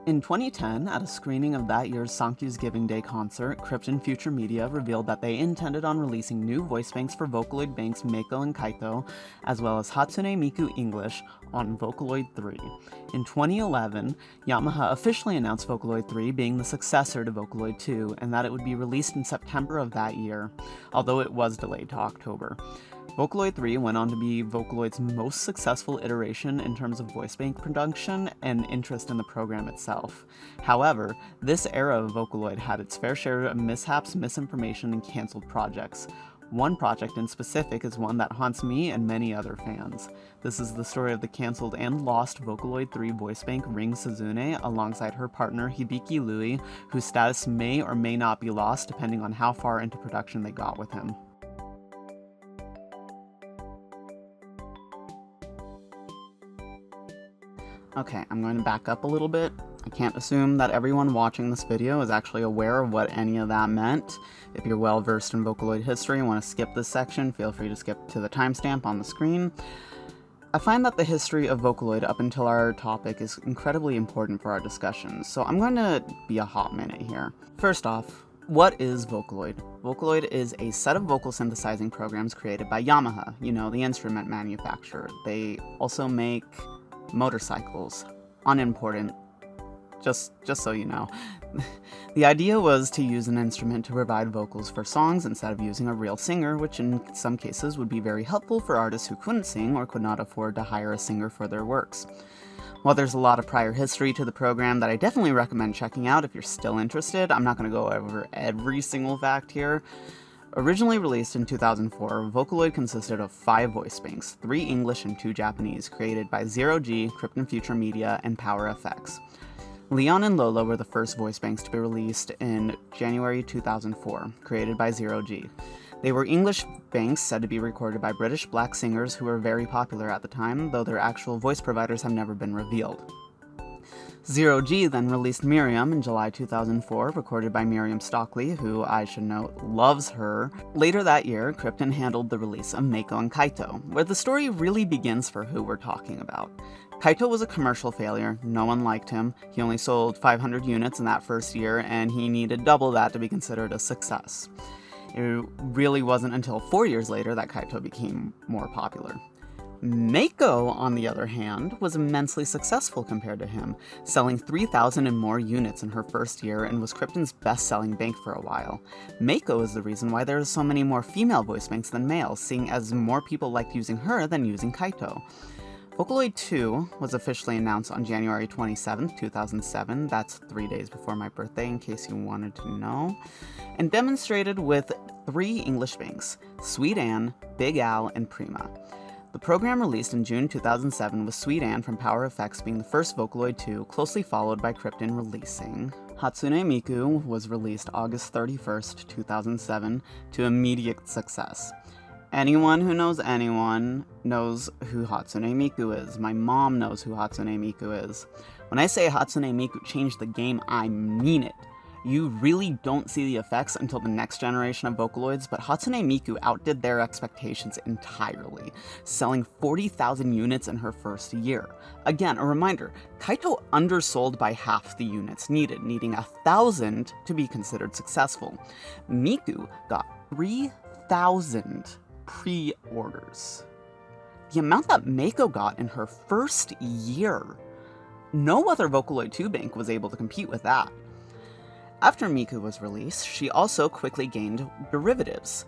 In 2010, at a screening of that year's Sankyu's Giving Day concert, Krypton Future Media revealed that they intended on releasing new voice banks for Vocaloid banks Meiko and Kaito, as well as Hatsune Miku English, on Vocaloid 3. In 2011, Yamaha officially announced Vocaloid 3 being the successor to Vocaloid 2, and that it would be released in September of that year, although it was delayed to October. Vocaloid 3 went on to be Vocaloid's most successful iteration in terms of voice bank production and interest in the program itself. However, this era of Vocaloid had its fair share of mishaps, misinformation, and cancelled projects. One project in specific is one that haunts me and many other fans. This is the story of the cancelled and lost Vocaloid 3 voice bank Ring Suzune alongside her partner Hibiki Louie, whose status may or may not be lost depending on how far into production they got with him. Okay, I'm going to back up a little bit. I can't assume that everyone watching this video is actually aware of what any of that meant. If you're well versed in Vocaloid history and want to skip this section, feel free to skip to the timestamp on the screen. I find that the history of Vocaloid up until our topic is incredibly important for our discussion, so I'm going to be a hot minute here. First off, what is Vocaloid? Vocaloid is a set of vocal synthesizing programs created by Yamaha, the instrument manufacturer. They also make motorcycles. Unimportant. Just so you know. The idea was to use an instrument to provide vocals for songs instead of using a real singer, which in some cases would be very helpful for artists who couldn't sing or could not afford to hire a singer for their works. While there's a lot of prior history to the program that I definitely recommend checking out if you're still interested, I'm not going to go over every single fact here. Originally released in 2004, Vocaloid consisted of 5 voice banks, 3 English and 2 Japanese, created by Zero G, Krypton Future Media, and Power FX. Leon and Lola were the first voice banks to be released in January 2004, created by Zero G. They were English banks said to be recorded by British black singers who were very popular at the time, though their actual voice providers have never been revealed. Zero G then released Miriam in July 2004, recorded by Miriam Stockley, who, I should note, loves her. Later that year, Krypton handled the release of Meiko and Kaito, where the story really begins for who we're talking about. Kaito was a commercial failure, no one liked him, he only sold 500 units in that first year, and he needed double that to be considered a success. It really wasn't until 4 years later that Kaito became more popular. Meiko, on the other hand, was immensely successful compared to him, selling 3,000 and more units in her first year and was Krypton's best-selling bank for a while. Meiko is the reason why there are so many more female voice banks than male, seeing as more people liked using her than using Kaito. Vocaloid 2 was officially announced on January 27, 2007, that's 3 days before my birthday in case you wanted to know, and demonstrated with 3 English banks, Sweet Anne, Big Al, and Prima. The program released in June 2007 with Sweet Anne from Power FX being the first Vocaloid 2, closely followed by Krypton releasing. Hatsune Miku was released August 31st, 2007, to immediate success. Anyone who knows anyone knows who Hatsune Miku is. My mom knows who Hatsune Miku is. When I say Hatsune Miku changed the game, I mean it. You really don't see the effects until the next generation of Vocaloids, but Hatsune Miku outdid their expectations entirely, selling 40,000 units in her first year. Again, a reminder, Kaito undersold by half the units needed, needing 1,000 to be considered successful. Miku got 3,000 pre-orders. The amount that Meiko got in her first year. No other Vocaloid 2 bank was able to compete with that. After Miku was released, she also quickly gained derivatives.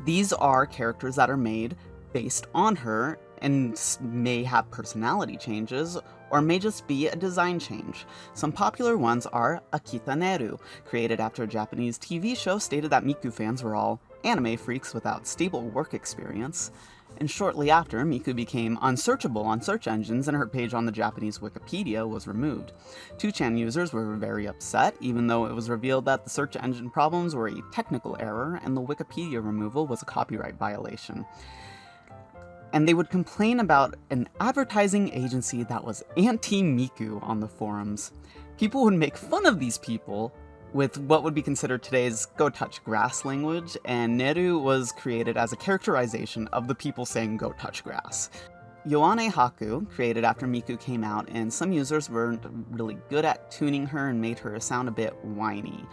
These are characters that are made based on her and may have personality changes, or may just be a design change. Some popular ones are Akita Neru, created after a Japanese TV show stated that Miku fans were all anime freaks without stable work experience. And shortly after, Miku became unsearchable on search engines and her page on the Japanese Wikipedia was removed. 2chan users were very upset, even though it was revealed that the search engine problems were a technical error and the Wikipedia removal was a copyright violation. And they would complain about an advertising agency that was anti-Miku on the forums. People would make fun of these people with what would be considered today's go touch grass language, and Neru was created as a characterization of the people saying go touch grass. Yoane Haku, created after Miku came out, and some users weren't really good at tuning her and made her sound a bit whiny.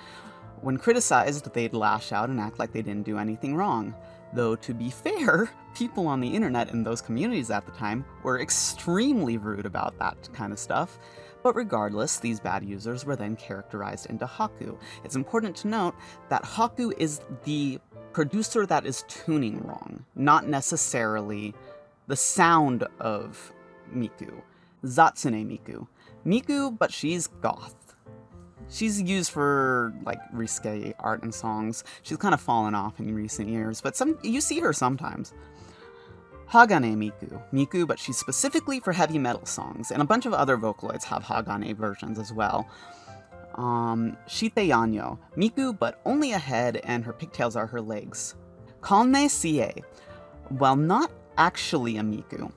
When criticized, they'd lash out and act like they didn't do anything wrong. Though, to be fair, people on the internet in those communities at the time were extremely rude about that kind of stuff. But regardless, these bad users were then characterized into Haku. It's important to note that Haku is the producer that is tuning wrong, not necessarily the sound of Miku. Zatsune Miku. Miku, but she's goth. She's used for, like, risque art and songs. She's kind of fallen off in recent years, but you see her sometimes. Hagane Miku. Miku, but she's specifically for heavy metal songs, and a bunch of other Vocaloids have Hagane versions as well. Shite Yanyo. Miku, but only a head, and her pigtails are her legs. Kalme Sie. While not actually a Miku,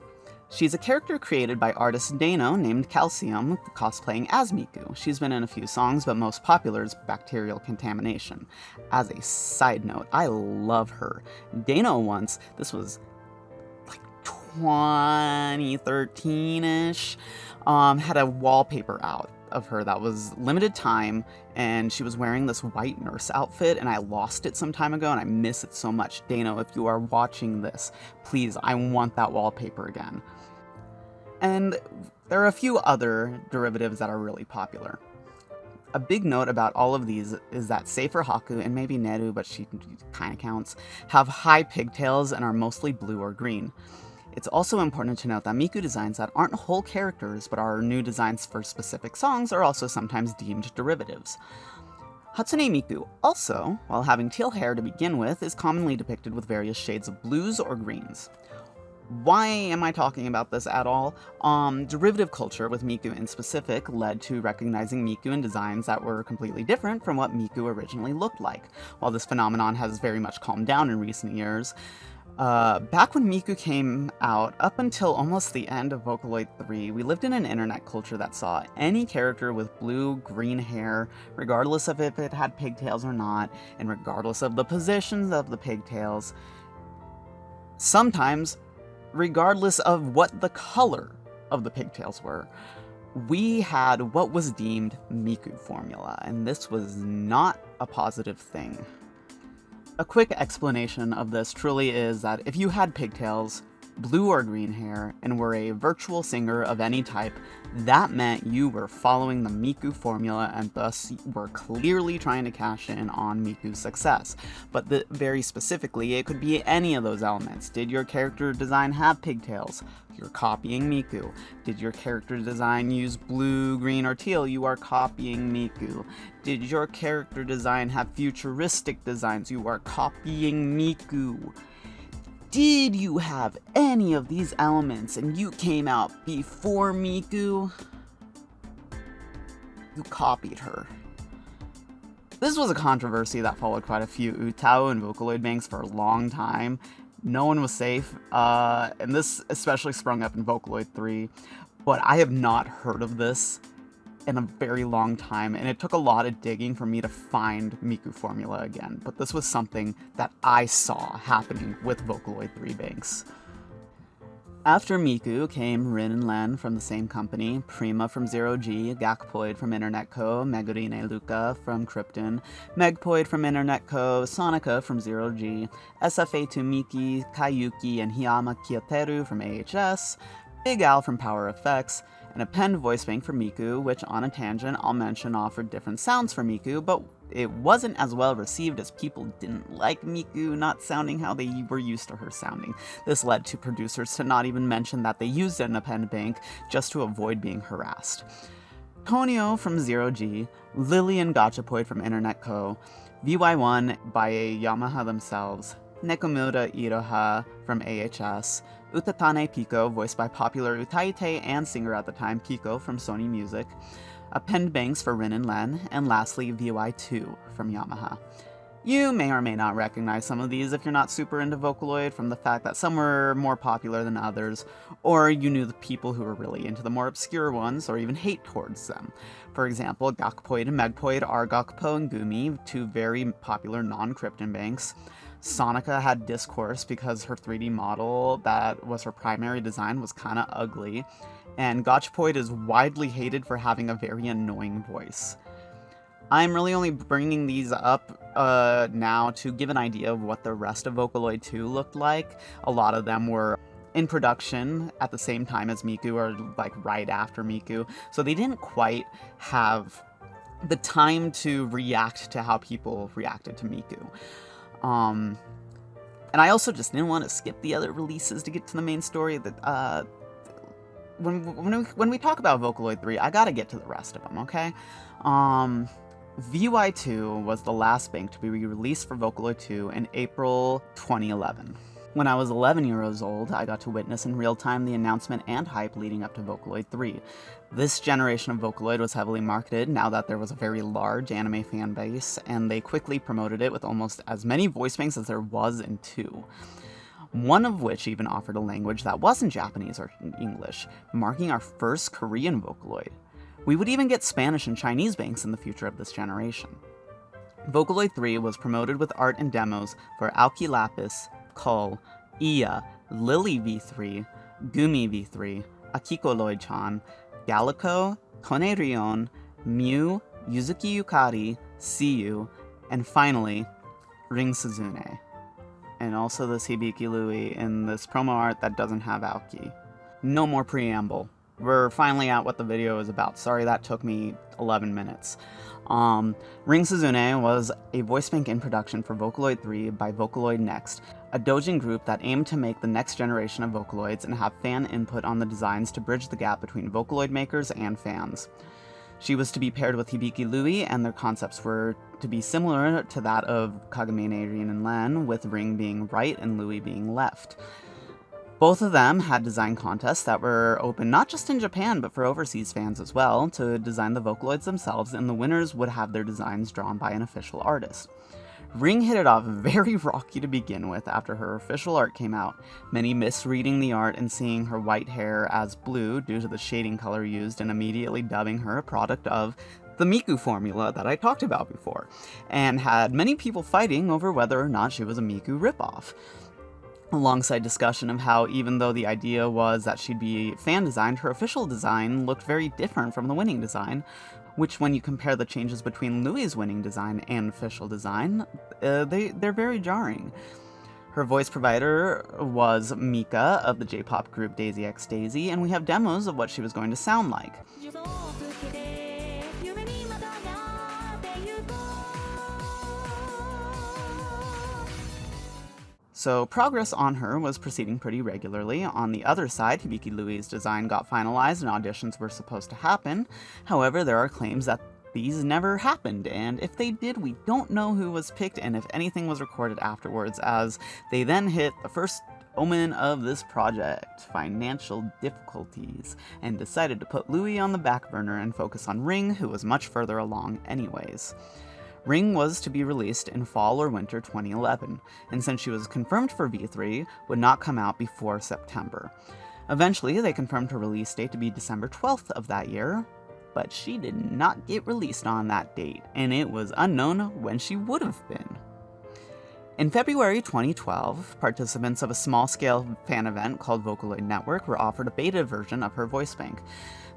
she's a character created by artist Dano named Calcium, cosplaying as Miku. She's been in a few songs, but most popular is Bacterial Contamination. As a side note, I love her. Dano once, this was like 2013-ish, had a wallpaper out of her that was limited time, and she was wearing this white nurse outfit, and I lost it some time ago, and I miss it so much. Dano, if you are watching this, please, I want that wallpaper again. And there are a few other derivatives that are really popular. A big note about all of these is that Seifer Haku, and maybe Neru, but she kinda counts, have high pigtails and are mostly blue or green. It's also important to note that Miku designs that aren't whole characters but are new designs for specific songs are also sometimes deemed derivatives. Hatsune Miku also, while having teal hair to begin with, is commonly depicted with various shades of blues or greens. Why am I talking about this at all? Derivative culture with Miku in specific led to recognizing Miku in designs that were completely different from what Miku originally looked like. While this phenomenon has very much calmed down in recent years, back when Miku came out, up until almost the end of Vocaloid 3, we lived in an internet culture that saw any character with blue-green hair, regardless of if it had pigtails or not, and regardless of the positions of the pigtails, sometimes regardless of what the color of the pigtails were. We had what was deemed Miku formula, and this was not a positive thing. A quick explanation of this truly is that if you had pigtails, blue or green hair, and were a virtual singer of any type, that meant you were following the Miku formula and thus were clearly trying to cash in on Miku's success. But very specifically, it could be any of those elements. Did your character design have pigtails? You're copying Miku. Did your character design use blue, green, or teal? You are copying Miku. Did your character design have futuristic designs? You are copying Miku. Did you have any of these elements and you came out before Miku? You copied her. This was a controversy that followed quite a few Utao and Vocaloid banks for a long time. No one was safe, and this especially sprung up in Vocaloid 3, but I have not heard of this in a very long time, and it took a lot of digging for me to find Miku formula again, but this was something that I saw happening with Vocaloid 3 banks. After Miku came Rin and Len from the same company, Prima from Zero G, Gakpoid from Internet Co., Megurine Luca from Krypton, Megpoid from Internet Co., Sonica from Zero G, SFA2 Miki, Kayuki, and Hiyama Kyoteru from AHS, Big Al from Power Effects, and a penned voice bank for Miku, which on a tangent I'll mention offered different sounds for Miku, but it wasn't as well received as people didn't like Miku not sounding how they were used to her sounding. This led to producers to not even mention that they used it in a penned bank just to avoid being harassed. Tonio from Zero G, Lily and Gachapoid from Internet Co., VY1 by Yamaha themselves, Nekomura Iroha from AHS, Utatane Pico, voiced by popular Utaite and singer at the time Pico from Sony Music, append banks for Rin and Len, and lastly VY2 from Yamaha. You may or may not recognize some of these if you're not super into Vocaloid from the fact that some were more popular than others, or you knew the people who were really into the more obscure ones, or even hate towards them. For example, Gakpoid and Megpoid are Gakpo and Gumi, two very popular non-Krypton banks. Sonica had Discourse because her 3D model that was her primary design was kinda ugly, and Gotchpoid is widely hated for having a very annoying voice. I'm really only bringing these up now to give an idea of what the rest of Vocaloid 2 looked like. A lot of them were in production at the same time as Miku, or like right after Miku, so they didn't quite have the time to react to how people reacted to Miku. And I also just didn't want to skip the other releases to get to the main story. That when we talk about Vocaloid 3, I gotta get to the rest of them, okay? VY2 was the last bank to be released for Vocaloid 2 in April 2011. When I was 11 years old, I got to witness in real time the announcement and hype leading up to Vocaloid 3. This generation of Vocaloid was heavily marketed now that there was a very large anime fan base, and they quickly promoted it with almost as many voice banks as there was in 2. One of which even offered a language that wasn't Japanese or English, marking our first Korean Vocaloid. We would even get Spanish and Chinese banks in the future of this generation. Vocaloid 3 was promoted with art and demos for Aoki Lapis, Kull, Iya, Lily V3, Gumi V3, Akiko-Lloyd-chan, Galico, Kone Rion, Mew, Yuzuki Yukari, Siyu, and finally, Ring Suzune. And also this Hibiki Louie in this promo art that doesn't have Aoki. No more preamble. We're finally at what the video is about. Sorry that took me 11 minutes. Ring Suzune was a voice bank in production for Vocaloid 3 by Vocaloid Next, a doujin group that aimed to make the next generation of Vocaloids and have fan input on the designs to bridge the gap between Vocaloid makers and fans. She was to be paired with Hibiki Louie, and their concepts were to be similar to that of Kagami and Adrian and Len, with Ring being right and Louie being left. Both of them had design contests that were open not just in Japan, but for overseas fans as well, to design the Vocaloids themselves, and the winners would have their designs drawn by an official artist. Ring hit it off very rocky to begin with after her official art came out, many misreading the art and seeing her white hair as blue due to the shading color used and immediately dubbing her a product of the Miku formula that I talked about before, and had many people fighting over whether or not she was a Miku ripoff. Alongside discussion of how, even though the idea was that she'd be fan-designed, her official design looked very different from the winning design, which when you compare the changes between Louie's winning design and official design, they're very jarring. Her voice provider was Mika of the J-pop group Daisy X Daisy, and we have demos of what she was going to sound like. So progress on her was proceeding pretty regularly. On the other side, Hibiki Louie's design got finalized and auditions were supposed to happen. However, there are claims that these never happened, and if they did, we don't know who was picked and if anything was recorded afterwards, as they then hit the first omen of this project, financial difficulties, and decided to put Louie on the back burner and focus on Ring, who was much further along anyways. Ring was to be released in fall or winter 2011, and since she was confirmed for V3, would not come out before September. Eventually, they confirmed her release date to be December 12th of that year, but she did not get released on that date, and it was unknown when she would have been. In February 2012, participants of a small-scale fan event called Vocaloid Network were offered a beta version of her voice bank.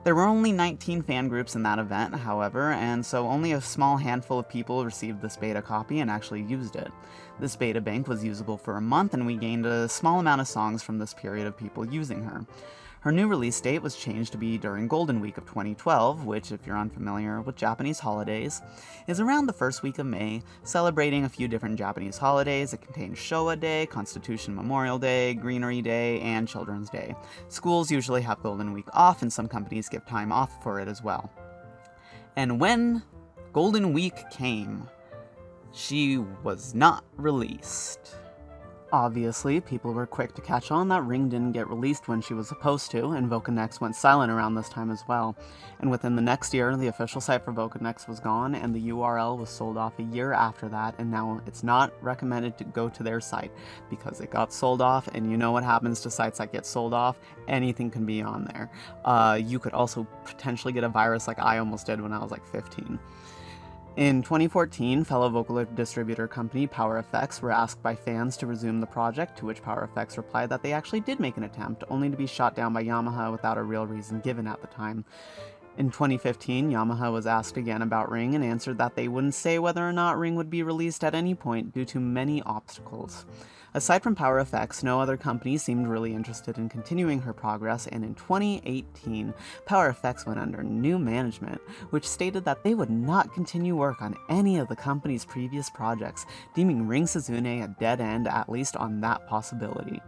There were only 19 fan groups in that event, however, and so only a small handful of people received this beta copy and actually used it. This beta bank was usable for a month, and we gained a small amount of songs from this period of people using her. Her new release date was changed to be during Golden Week of 2012, which, if you're unfamiliar with Japanese holidays, is around the first week of May, celebrating a few different Japanese holidays. It contains Showa Day, Constitution Memorial Day, Greenery Day, and Children's Day. Schools usually have Golden Week off, and some companies give time off for it as well. And when Golden Week came, she was not released. Obviously, people were quick to catch on that Ring didn't get released when she was supposed to, and Vocanex went silent around this time as well. And within the next year, the official site for Vocanex was gone, and the URL was sold off a year after that, and now it's not recommended to go to their site, because it got sold off, and you know what happens to sites that get sold off? Anything can be on there. You could also potentially get a virus like I almost did when I was like 15. In 2014, fellow Vocaloid distributor company PowerFX were asked by fans to resume the project, to which PowerFX replied that they actually did make an attempt, only to be shot down by Yamaha without a real reason given at the time. In 2015, Yamaha was asked again about Ring and answered that they wouldn't say whether or not Ring would be released at any point due to many obstacles. Aside from PowerFX, no other company seemed really interested in continuing her progress, and in 2018, PowerFX went under new management, which stated that they would not continue work on any of the company's previous projects, deeming Ring Suzune a dead end, at least on that possibility.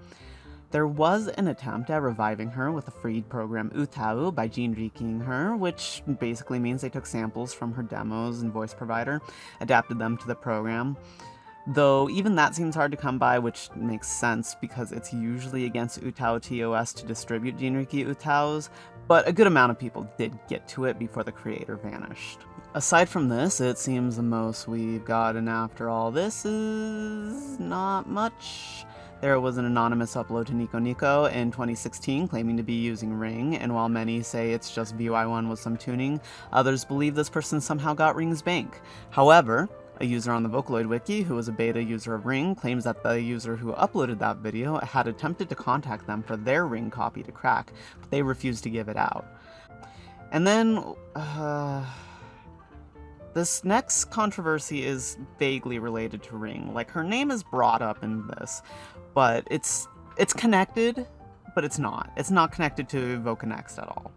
There was an attempt at reviving her with a freed program Utau by Jinriking her, which basically means they took samples from her demos and voice provider, adapted them to the program. Though even that seems hard to come by, which makes sense because it's usually against Utau TOS to distribute Jinriki Utaus, but a good amount of people did get to it before the creator vanished. Aside from this, it seems the most we've gotten after all this is not much. There was an anonymous upload to Nico Nico in 2016 claiming to be using Ring, and while many say it's just VY1 with some tuning, others believe this person somehow got Ring's bank. However, a user on the Vocaloid wiki, who was a beta user of Ring, claims that the user who uploaded that video had attempted to contact them for their Ring copy to crack, but they refused to give it out. And then, this next controversy is vaguely related to Ring. Like, her name is brought up in this, but it's connected, but it's not. It's not connected to Vocanex at all.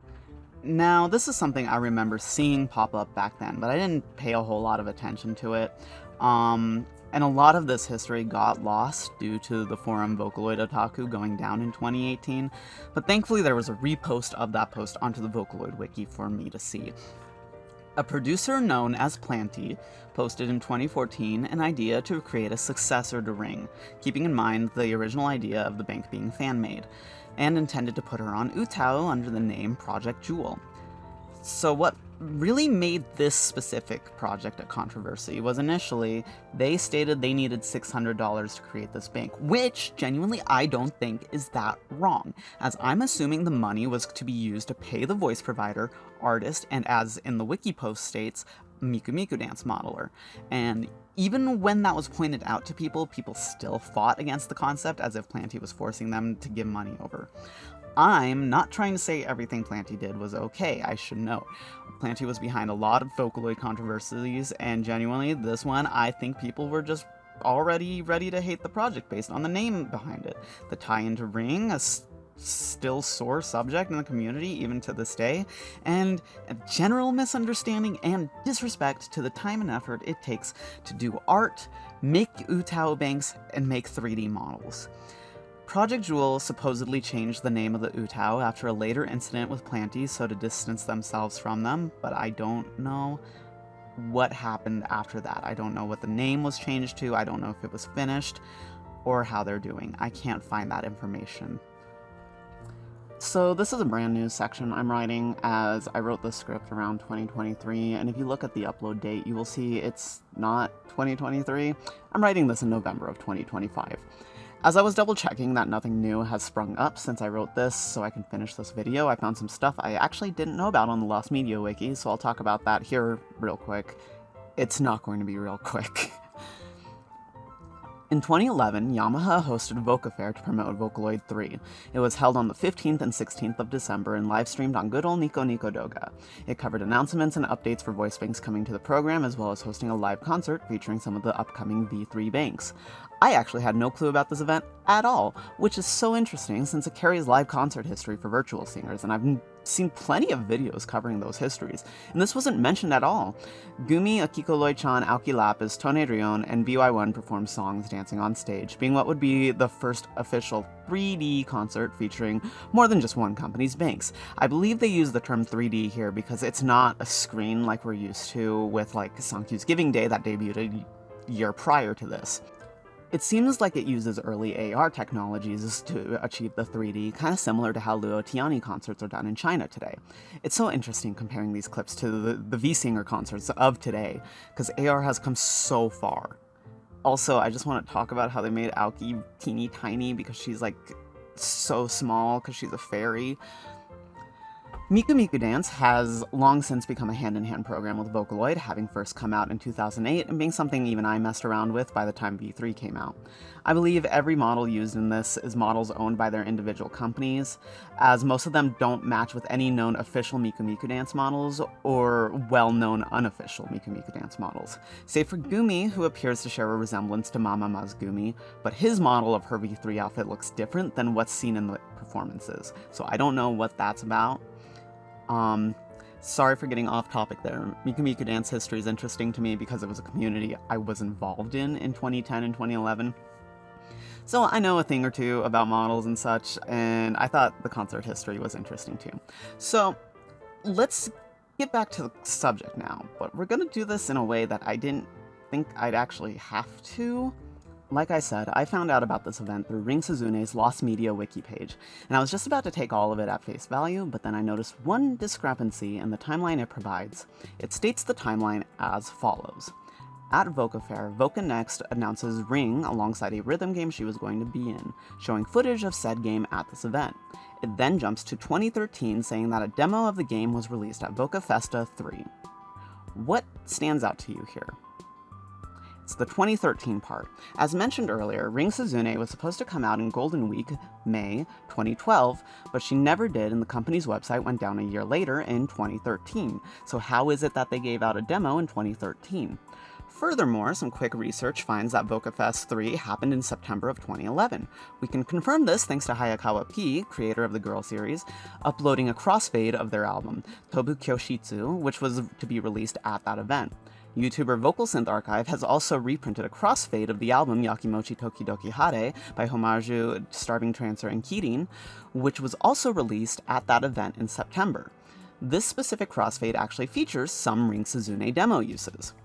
Now, this is something I remember seeing pop up back then, but I didn't pay a whole lot of attention to it. And a lot of this history got lost due to the forum Vocaloid Otaku going down in 2018, but thankfully there was a repost of that post onto the Vocaloid wiki for me to see. A producer known as Planty posted in 2014 an idea to create a successor to Ring, keeping in mind the original idea of the bank being fan-made, and intended to put her on Utau under the name Project Jewel. So what really made this specific project a controversy was initially, they stated they needed $600 to create this bank, which, genuinely, I don't think is that wrong, as I'm assuming the money was to be used to pay the voice provider, artist, and as in the wiki post states, Miku Miku dance modeler. And even when that was pointed out to people, people still fought against the concept as if Planty was forcing them to give money over. I'm not trying to say everything Planty did was okay, I should note. Planty was behind a lot of Vocaloid controversies, and genuinely, this one, I think people were just already ready to hate the project based on the name behind it. The tie-in to Ring, a still sore subject in the community even to this day, and a general misunderstanding and disrespect to the time and effort it takes to do art, make Utau banks, and make 3D models. Project Jewel supposedly changed the name of the Utau after a later incident with Planty so to distance themselves from them, but I don't know what happened after that. I don't know what the name was changed to, I don't know if it was finished, or how they're doing. I can't find that information. So this is a brand new section I'm writing, as I wrote this script around 2023, and if you look at the upload date, you will see it's not 2023. I'm writing this in November of 2025. As I was double checking that nothing new has sprung up since I wrote this so I can finish this video, I found some stuff I actually didn't know about on the Lost Media Wiki, so I'll talk about that here real quick. It's not going to be real quick. In 2011, Yamaha hosted Vocafair to promote Vocaloid 3. It was held on the 15th and 16th of December and live-streamed on good old Nico Nico Doga. It covered announcements and updates for voice banks coming to the program, as well as hosting a live concert featuring some of the upcoming V3 banks. I actually had no clue about this event at all, which is so interesting since it carries live concert history for virtual singers, and I've seen plenty of videos covering those histories, and this wasn't mentioned at all. Gumi, Akiko Loi-chan, Aoki Lapis, Tone Rion, and BY1 performed songs dancing on stage, being what would be the first official 3D concert featuring more than just one company's banks. I believe they use the term 3D here because it's not a screen like we're used to with like Sankyu's Giving Day that debuted a year prior to this. It seems like it uses early AR technologies to achieve the 3D, kind of similar to how Luo Tiani concerts are done in China today. It's so interesting comparing these clips to the V-Singer concerts of today, because AR has come so far. Also, I just want to talk about how they made Aoki teeny tiny because she's like so small because she's a fairy. Miku Miku Dance has long since become a hand-in-hand program with Vocaloid, having first come out in 2008 and being something even I messed around with by the time V3 came out. I believe every model used in this is models owned by their individual companies, as most of them don't match with any known official Miku Miku Dance models or well-known unofficial Miku Miku Dance models, save for Gumi, who appears to share a resemblance to Mamama's Gumi, but his model of her V3 outfit looks different than what's seen in the performances, so I don't know what that's about. Sorry for getting off topic there. Miku Miku Dance history is interesting to me because it was a community I was involved in 2010 and 2011. So I know a thing or two about models and such, and I thought the concert history was interesting too. So let's get back to the subject now, but we're gonna do this in a way that I didn't think I'd actually have to. Like I said, I found out about this event through Ring Suzune's Lost Media wiki page, and I was just about to take all of it at face value, but then I noticed one discrepancy in the timeline it provides. It states the timeline as follows. At Voca Fair, Voca Next announces Ring alongside a rhythm game she was going to be in, showing footage of said game at this event. It then jumps to 2013, saying that a demo of the game was released at Voca Festa 3. What stands out to you here? It's the 2013 part. As mentioned earlier, Ring Suzune was supposed to come out in Golden Week, May 2012, but she never did, and the company's website went down a year later in 2013. So how is it that they gave out a demo in 2013? Furthermore, some quick research finds that Voca Fest 3 happened in September of 2011. We can confirm this thanks to Hayakawa P, creator of the Girl series, uploading a crossfade of their album, Tobu Kyoshitsu, which was to be released at that event. YouTuber Vocal Synth Archive has also reprinted a crossfade of the album Yakimochi Tokidoki Hare by Homaju, Starving Trancer, and Kirin, which was also released at that event in September. This specific crossfade actually features some Ring Suzune demo uses.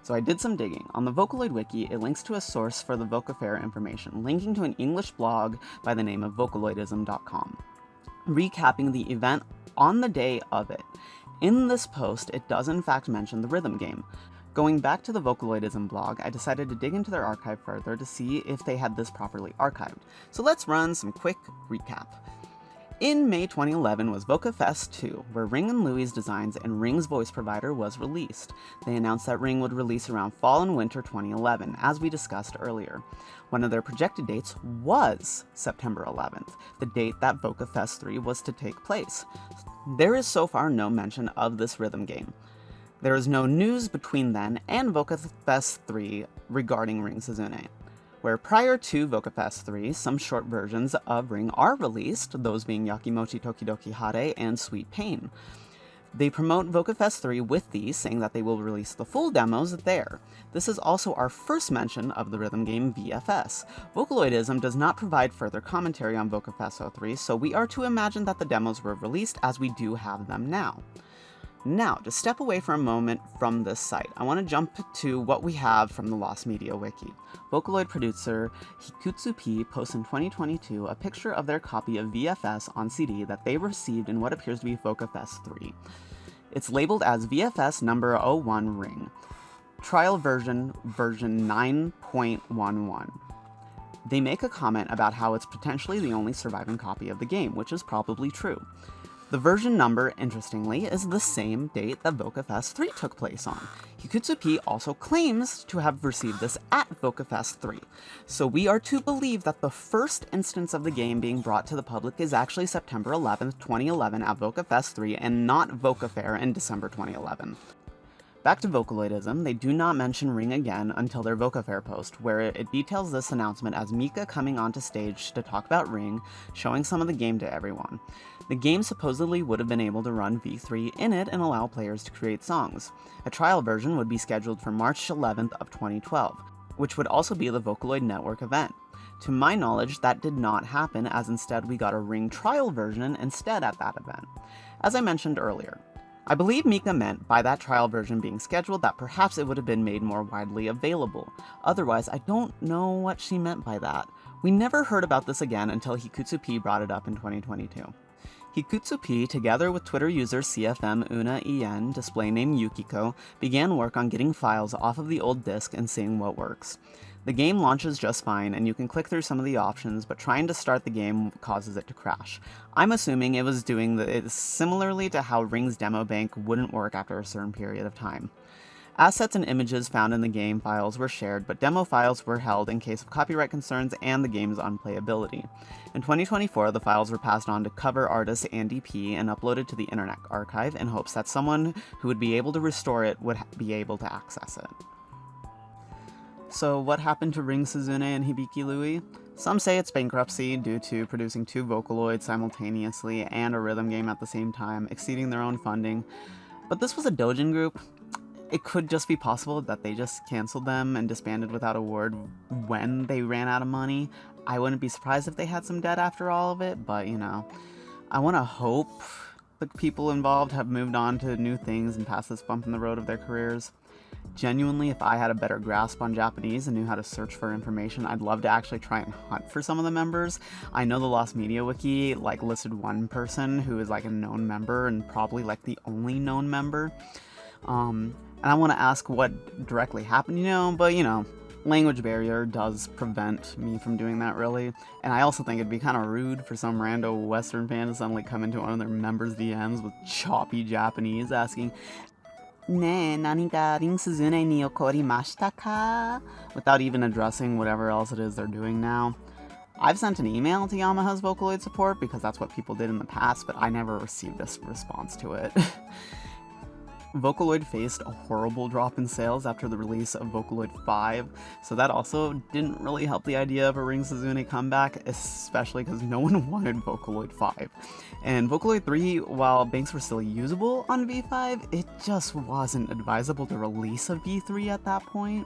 So I did some digging. On the Vocaloid wiki, it links to a source for the Voca Fair information, linking to an English blog by the name of vocaloidism.com, recapping the event on the day of it. In this post, it does in fact mention the rhythm game. Going back to the Vocaloidism blog, I decided to dig into their archive further to see if they had this properly archived. So let's run some quick recap. In May 2011 was Voca Fest 2, where Ring and Louie's designs and Ring's voice provider was released. They announced that Ring would release around fall and winter 2011, as we discussed earlier. One of their projected dates was September 11th, the date that Voca Fest 3 was to take place. There is so far no mention of this rhythm game. There is no news between then and Voca Fest 3 regarding Ring Suzune. Where prior to Voca Fest 3, some short versions of Ring are released, those being Yakimochi Tokidoki Hare and Sweet Pain. They promote Voca Fest 3 with these, saying that they will release the full demos there. This is also our first mention of the rhythm game VFS. Vocaloidism does not provide further commentary on Voca Fest 3, so we are to imagine that the demos were released as we do have them now. Now, to step away for a moment from this site, I want to jump to what we have from the Lost Media wiki. Vocaloid producer Hikutsu P posts in 2022 a picture of their copy of VFS on CD that they received in what appears to be Voca Fest 3. It's labeled as VFS number 01 Ring, trial version 9.11. They make a comment about how it's potentially the only surviving copy of the game, which is probably true. The version number, interestingly, is the same date that Voca Fest 3 took place on. Hikutsu P also claims to have received this at Voca Fest 3, so we are to believe that the first instance of the game being brought to the public is actually September 11th, 2011 at Voca Fest 3 and not Voca Fair in December 2011. Back to Vocaloidism, they do not mention Ring again until their Voca Fair post, where it details this announcement as Mika coming onto stage to talk about Ring, showing some of the game to everyone. The game supposedly would have been able to run V3 in it and allow players to create songs. A trial version would be scheduled for March 11th of 2012, which would also be the Vocaloid Network event. To my knowledge, that did not happen, as instead we got a Ring trial version instead at that event. As I mentioned earlier, I believe Mika meant by that trial version being scheduled that perhaps it would have been made more widely available. Otherwise, I don't know what she meant by that. We never heard about this again until Hikutsu P brought it up in 2022. Hikutsu P, together with Twitter user CFM Una En, display name Yukiko, began work on getting files off of the old disk and seeing what works. The game launches just fine, and you can click through some of the options, but trying to start the game causes it to crash. I'm assuming it was doing it similarly to how Ring's demo bank wouldn't work after a certain period of time. Assets and images found in the game files were shared, but demo files were held in case of copyright concerns and the game's unplayability. In 2024, the files were passed on to cover artist Andy P and uploaded to the Internet Archive in hopes that someone who would be able to restore it would be able to access it. So what happened to Ring Suzune and Hibiki Louie? Some say it's bankruptcy due to producing 2 Vocaloids simultaneously and a rhythm game at the same time, exceeding their own funding. But this was a doujin group. It could just be possible that they just canceled them and disbanded without a word when they ran out of money. I wouldn't be surprised if they had some debt after all of it, but you know, I want to hope the people involved have moved on to new things and past this bump in the road of their careers. Genuinely, if I had a better grasp on Japanese and knew how to search for information, I'd love to actually try and hunt for some of the members. I know the Lost Media Wiki listed one person who is a known member and probably the only known member. And I want to ask what directly happened, but language barrier does prevent me from doing that really. And I also think it'd be kind of rude for some rando Western fan to suddenly come into one of their members' DMs with choppy Japanese asking, "Ne, nani ga Ring Suzune ni okorimashita ka?" without even addressing whatever else it is they're doing now. I've sent an email to Yamaha's Vocaloid support because that's what people did in the past, but I never received a response to it. Vocaloid faced a horrible drop in sales after the release of Vocaloid 5, so that also didn't really help the idea of a Ring Suzune comeback, especially because no one wanted Vocaloid 5. And Vocaloid 3, while banks were still usable on V5, it just wasn't advisable to release a V3 at that point.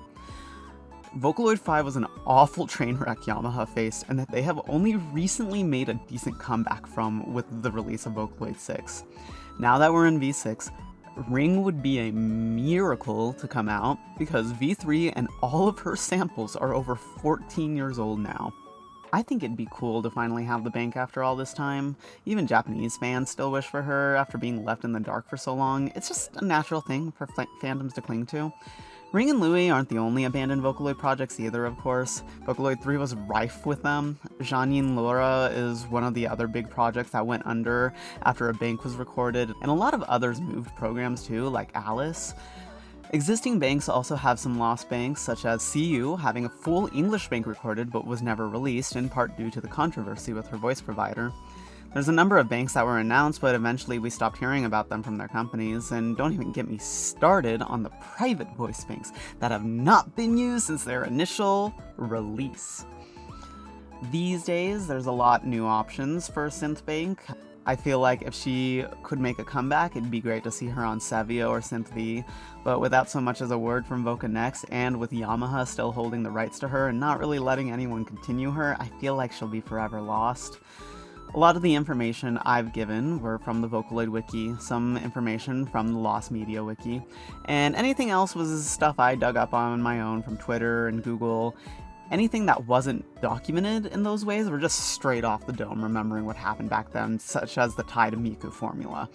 Vocaloid 5 was an awful train wreck Yamaha faced, and that they have only recently made a decent comeback from with the release of Vocaloid 6. Now that we're in V6, Ring would be a miracle to come out because V3 and all of her samples are over 14 years old now. I think it'd be cool to finally have the bank after all this time. Even Japanese fans still wish for her after being left in the dark for so long. It's just a natural thing for fandoms to cling to. Ring and Louie aren't the only abandoned Vocaloid projects either, of course. Vocaloid 3 was rife with them. Janine Laura is one of the other big projects that went under after a bank was recorded, and a lot of others moved programs too, like Alice. Existing banks also have some lost banks, such as CU having a full English bank recorded but was never released, in part due to the controversy with her voice provider. There's a number of banks that were announced, but eventually we stopped hearing about them from their companies, and don't even get me started on the private voice banks that have not been used since their initial release. These days, there's a lot new options for Synthbank. I feel like if she could make a comeback, it'd be great to see her on Savio or SynthV, but without so much as a word from Voca Next, and with Yamaha still holding the rights to her and not really letting anyone continue her, I feel like she'll be forever lost. A lot of the information I've given were from the Vocaloid Wiki, some information from the Lost Media Wiki, and anything else was stuff I dug up on my own from Twitter and Google. Anything that wasn't documented in those ways were just straight off the dome, remembering what happened back then, such as the Tai to Miku formula.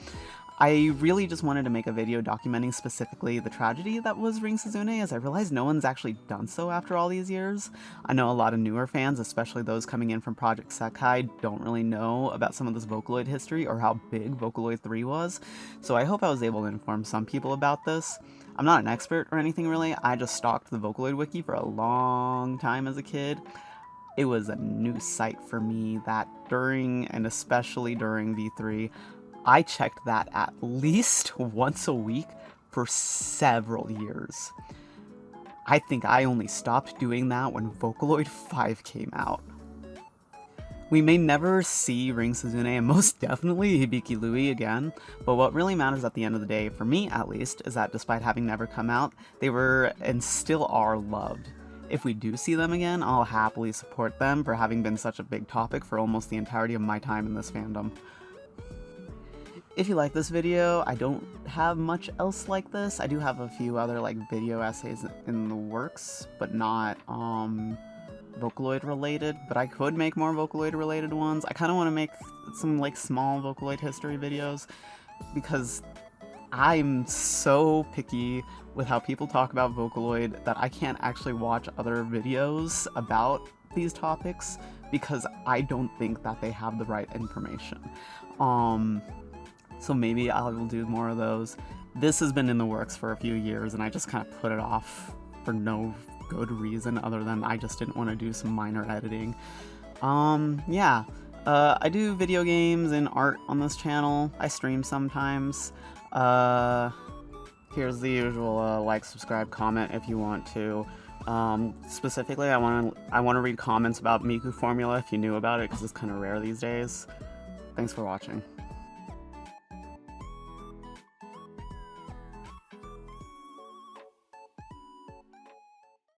I really just wanted to make a video documenting specifically the tragedy that was Ring Suzune, as I realized no one's actually done so after all these years. I know a lot of newer fans, especially those coming in from Project Sekai, don't really know about some of this Vocaloid history or how big Vocaloid 3 was, so I hope I was able to inform some people about this. I'm not an expert or anything really, I just stalked the Vocaloid Wiki for a long time as a kid. It was a new sight for me that during, and especially during V3, I checked that at least once a week for several years. I think I only stopped doing that when Vocaloid 5 came out. We may never see Ring Suzune and most definitely Hibiki Louie again, but what really matters at the end of the day, for me at least, is that despite having never come out, they were and still are loved. If we do see them again, I'll happily support them for having been such a big topic for almost the entirety of my time in this fandom. if you like this video, I don't have much else like this. I do have a few other like video essays in the works, but not Vocaloid related, but I could make more Vocaloid related ones. I kind of want to make some like small Vocaloid history videos because I'm so picky with how people talk about Vocaloid that I can't actually watch other videos about these topics because I don't think that they have the right information. So maybe I will do more of those. This has been in the works for a few years and I just kind of put it off for no good reason other than I just didn't want to do some minor editing. Yeah. I do video games and art on this channel. I stream sometimes. Here's the usual like, subscribe, comment if you want to. Specifically, I want to read comments about Miku formula if you knew about it because it's kind of rare these days. Thanks for watching.